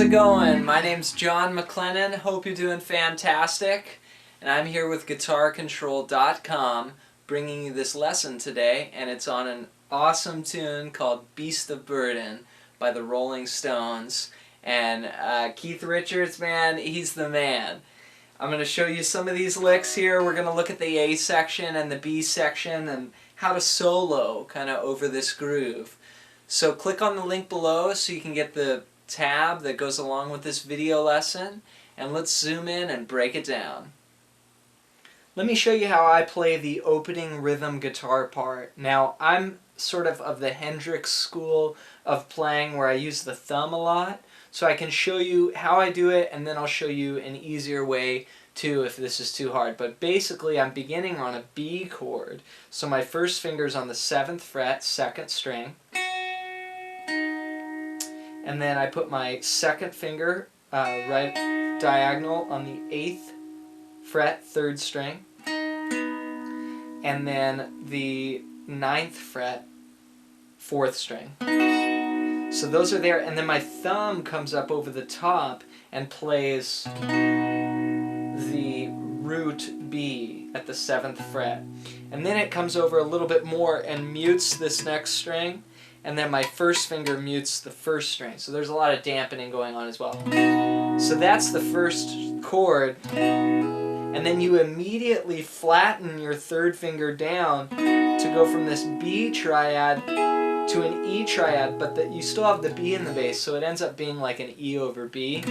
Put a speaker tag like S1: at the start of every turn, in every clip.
S1: it going? My name's Jon Maclennan. Hope you're doing fantastic. And I'm here with GuitarControl.com bringing you this lesson today, and it's on an awesome tune called Beast of Burden by the Rolling Stones. And Keith Richards, man, he's the man. I'm going to show you some of these licks here. We're going to look at the A section and the B section and how to solo kind of over this groove. So click on the link below so you can get the tab that goes along with this video lesson, and let's zoom in and break it down. Let me show you how I play the opening rhythm guitar part. Now, I'm sort of the Hendrix school of playing where I use the thumb a lot, so I can show you how I do it, and then I'll show you an easier way too if this is too hard. But basically I'm beginning on a B chord, so my first finger's on the 7th fret, 2nd string, and then I put my second finger right diagonal on the 8th fret, 3rd string, and then the 9th fret, 4th string. So those are there, and then my thumb comes up over the top and plays the root B at the 7th fret. And then it comes over a little bit more and mutes this next string, and then my first finger mutes the 1st string. So there's a lot of dampening going on as well. So that's the first chord, and then you immediately flatten your 3rd finger down to go from this B triad to an E triad, but you still have the B in the bass, so it ends up being like an E over B.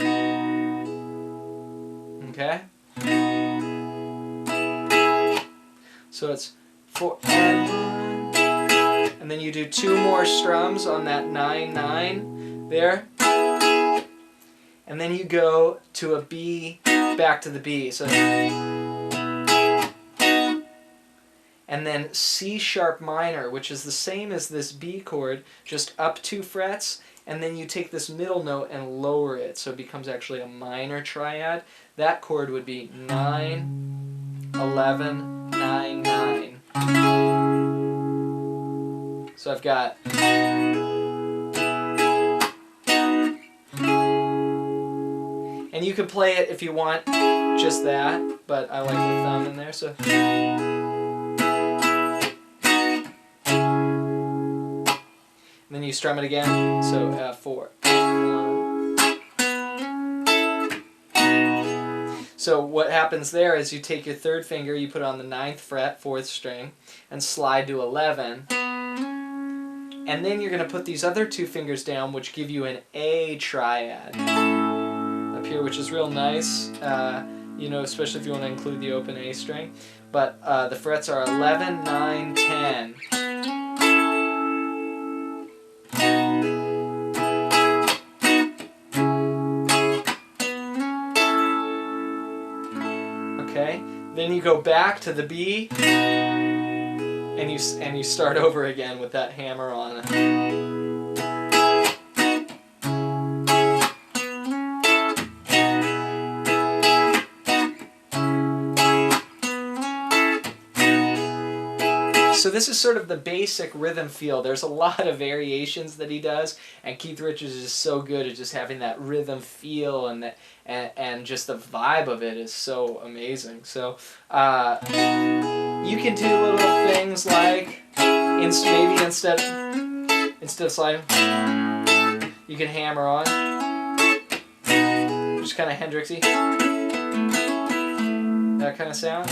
S1: Okay? So it's 4 and then you do 2 more strums on that 9-9 there, and then you go to a B, back to the B. So, and then C sharp minor, which is the same as this B chord, just up 2 frets, and then you take this middle note and lower it, so it becomes actually a minor triad. That chord would be 9, 11, 9, 9. So I've got and you can play it if you want just that, but I like the thumb in there, so. And then you strum it again, so 4. So what happens there is you take your 3rd finger, you put it on the 9th fret, 4th string, and slide to 11. And then you're going to put these other 2 fingers down, which give you an A triad up here, which is real nice, you know, especially if you want to include the open A string. But the frets are 11, 9, 10. Okay, then you go back to the B, and you start over again with that hammer on. So this is sort of the basic rhythm feel. There's a lot of variations that he does, and Keith Richards is so good at just having that rhythm feel, and just the vibe of it is so amazing. So you can do little things like maybe instead of sliding, you can hammer on, just kind of Hendrixy, that kind of sound.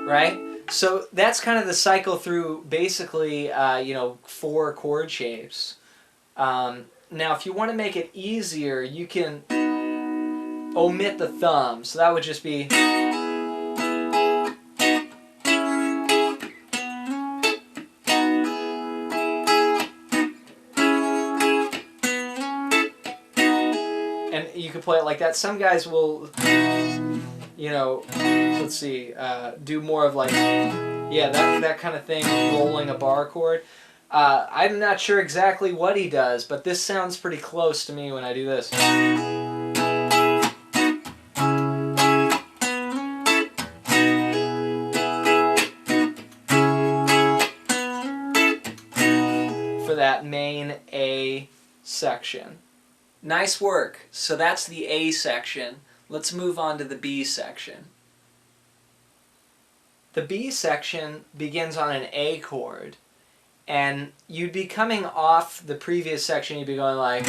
S1: Right? So that's kind of the cycle through basically, you know, 4 chord shapes. Now if you want to make it easier, you can omit the thumb. So that would just be... And you can play it like that. Some guys will, you know, let's see, do more of like Yeah, that kind of thing, rolling a bar chord. I'm not sure exactly what he does, but this sounds pretty close to me when I do this. For that main A section. Nice work. So that's the A section. Let's move on to the B section. The B section begins on an A chord, and you'd be coming off the previous section, you'd be going like...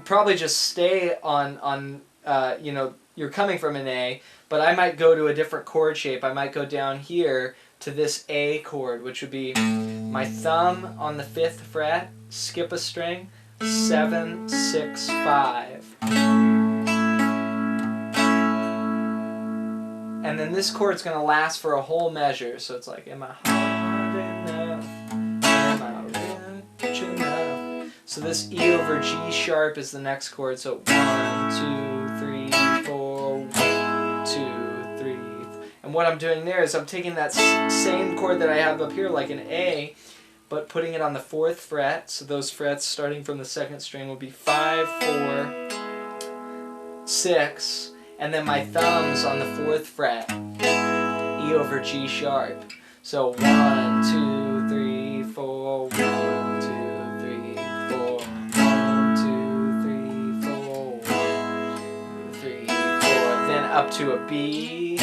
S1: Probably just stay on you know, you're coming from an A, but I might go to a different chord shape. I might go down here to this A chord, which would be my thumb on the 5th fret, skip a string, 7, 6, 5. And then this chord's going to last for a whole measure, so it's like, am I hard enough? Am I rich enough? So this E over G sharp is the next chord, so 1, 2, 3, 4, 1, 2, 3. And what I'm doing there is I'm taking that same chord that I have up here, like an A, but putting it on the 4th fret, so those frets starting from the 2nd string will be 5, 4, 6, and then my thumbs on the 4th fret, E over G sharp. So 1, 2, 3, 4, 1, 2, 3, 4, 1, 2, 3, 4, 1, 2, 3, 4, then up to a B.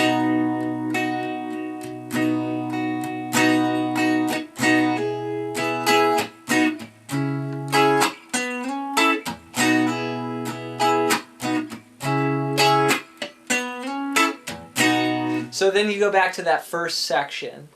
S1: So then you go back to that first section.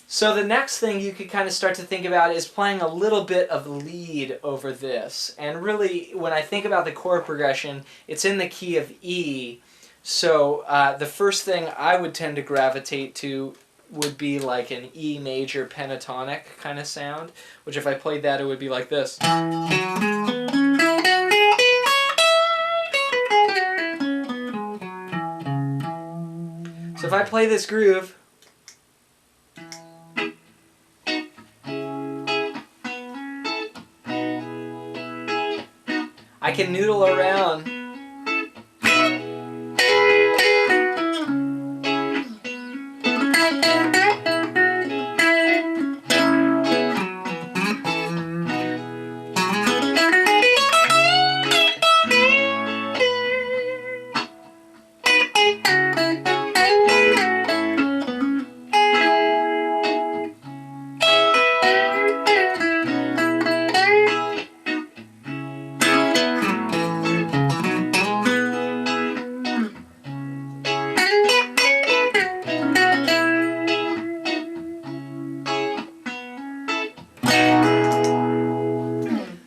S1: So the next thing you could kind of start to think about is playing a little bit of lead over this. And really, when I think about the chord progression, it's in the key of E. So the first thing I would tend to gravitate to would be like an E major pentatonic kind of sound, which if I played that, it would be like this. So if I play this groove, I can noodle around.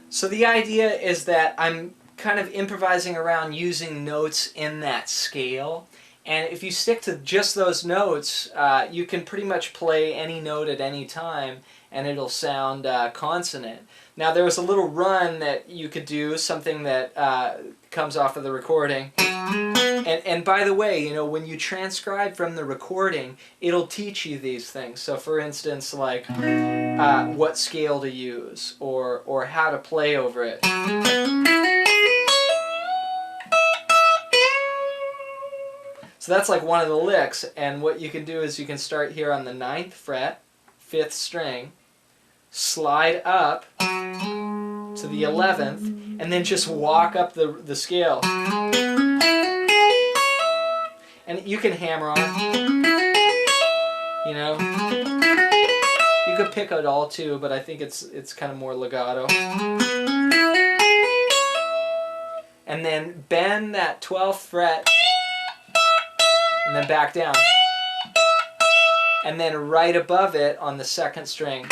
S1: So the idea is that I'm kind of improvising around using notes in that scale, and if you stick to just those notes, you can pretty much play any note at any time and it'll sound consonant. Now there was a little run that you could do, something that comes off of the recording. And by the way, you know, when you transcribe from the recording, it'll teach you these things. So for instance, like what scale to use or how to play over it. So that's like one of the licks, and what you can do is you can start here on the 9th fret, 5th string, slide up to the 11th, and then just walk up the scale. And you can hammer on, you know. You could pick it all too, but I think it's kind of more legato. And then bend that 12th fret, and then back down. And then right above it on the 2nd string.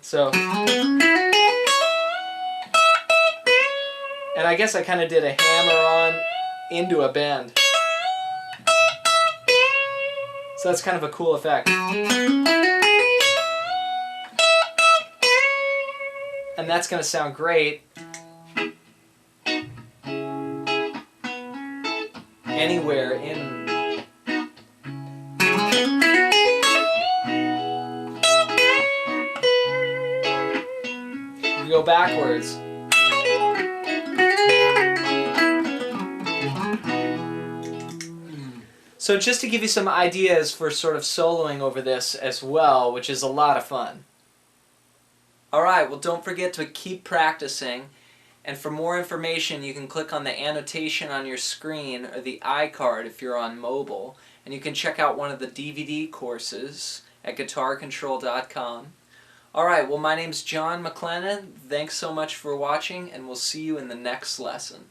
S1: So, and I guess I kind of did a hammer on into a bend. So that's kind of a cool effect. And that's going to sound great anywhere in. We go backwards. So just to give you some ideas for sort of soloing over this as well, which is a lot of fun. Alright, well don't forget to keep practicing, and for more information you can click on the annotation on your screen or the iCard if you're on mobile, and you can check out one of the DVD courses at guitarcontrol.com. Alright, well my name's Jon Maclennan, thanks so much for watching, and we'll see you in the next lesson.